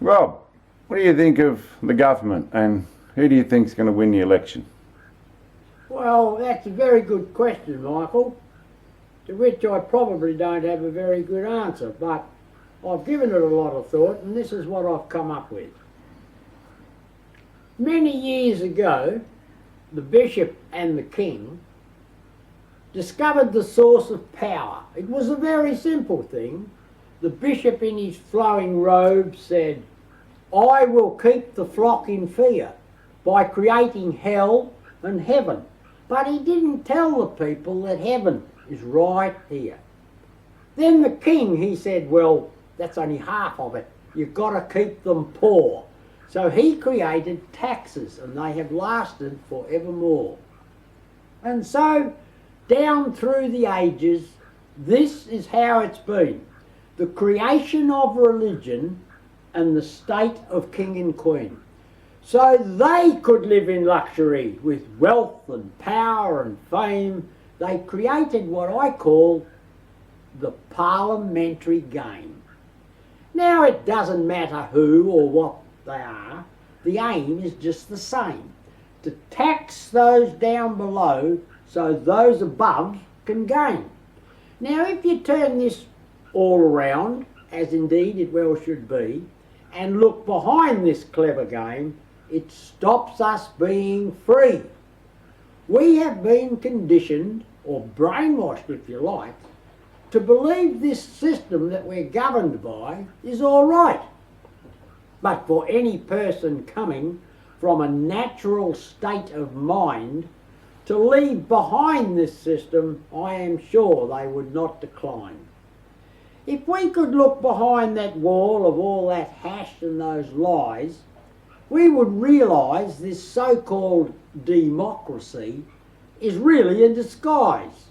Rob, what do you think of the government and who do you think's going to win the election? Well, that's a very good question, Michael, to which I probably don't have a very good answer, but I've given it a lot of thought and this is what I've come up with. Many years ago, the bishop and the king discovered the source of power. It was a very simple thing. The bishop in his flowing robe said, "I will keep the flock in fear by creating hell and heaven." But he didn't tell the people that heaven is right here. Then the king, he said, well, that's only half of it. You've got to keep them poor. So he created taxes and they have lasted forevermore. And so down through the ages, this is how it's been. The creation of religion and the state of king and queen. So they could live in luxury with wealth and power and fame. They created what I call the Parliamentary Game. Now it doesn't matter who or what they are, the aim is just the same. To tax those down below so those above can gain. Now if you turn this all around, as indeed it well should be, and look behind this clever game, it stops us being free. We have been conditioned, or brainwashed if you like, to believe this system that we're governed by is all right. But for any person coming from a natural state of mind to leave behind this system, I am sure they would not decline. If we could look behind that wall of all that hash and those lies, we would realise this so-called democracy is really a disguise.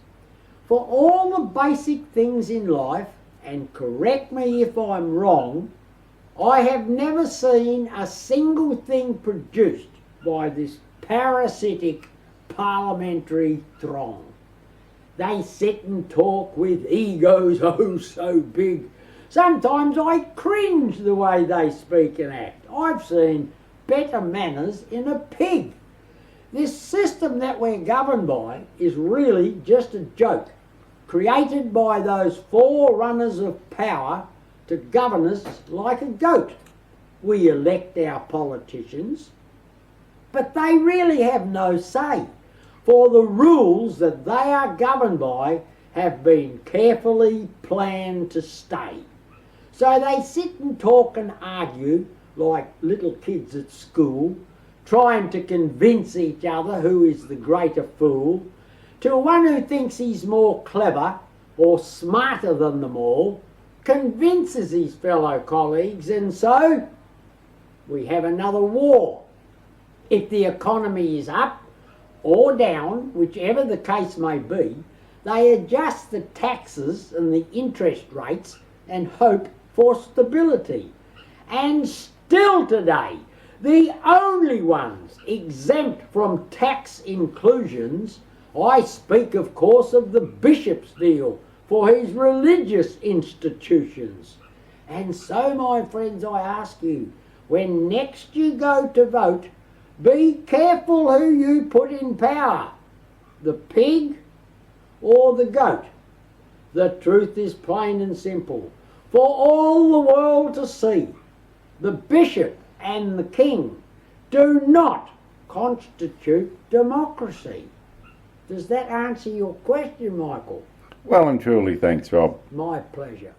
For all the basic things in life, and correct me if I'm wrong, I have never seen a single thing produced by this parasitic parliamentary throng. They sit and talk with egos oh so big. Sometimes I cringe the way they speak and act. I've seen better manners in a pig. This system that we're governed by is really just a joke, created by those forerunners of power to govern us like a goat. We elect our politicians, but they really have no say, for the rules that they are governed by have been carefully planned to stay. So they sit and talk and argue like little kids at school, trying to convince each other who is the greater fool, till one who thinks he's more clever or smarter than them all convinces his fellow colleagues, and so we have another war. If the economy is up or down, whichever the case may be, they adjust the taxes and the interest rates and hope for stability. And still today, the only ones exempt from tax inclusions, I speak of course of the bishop's deal for his religious institutions. And so, my friends, I ask you, when next you go to vote, be careful who you put in power, the pig or the goat. The truth is plain and simple, for all the world to see. The bishop and the king do not constitute democracy. Does that answer your question, Michael? Well and truly, thanks, Rob. My pleasure.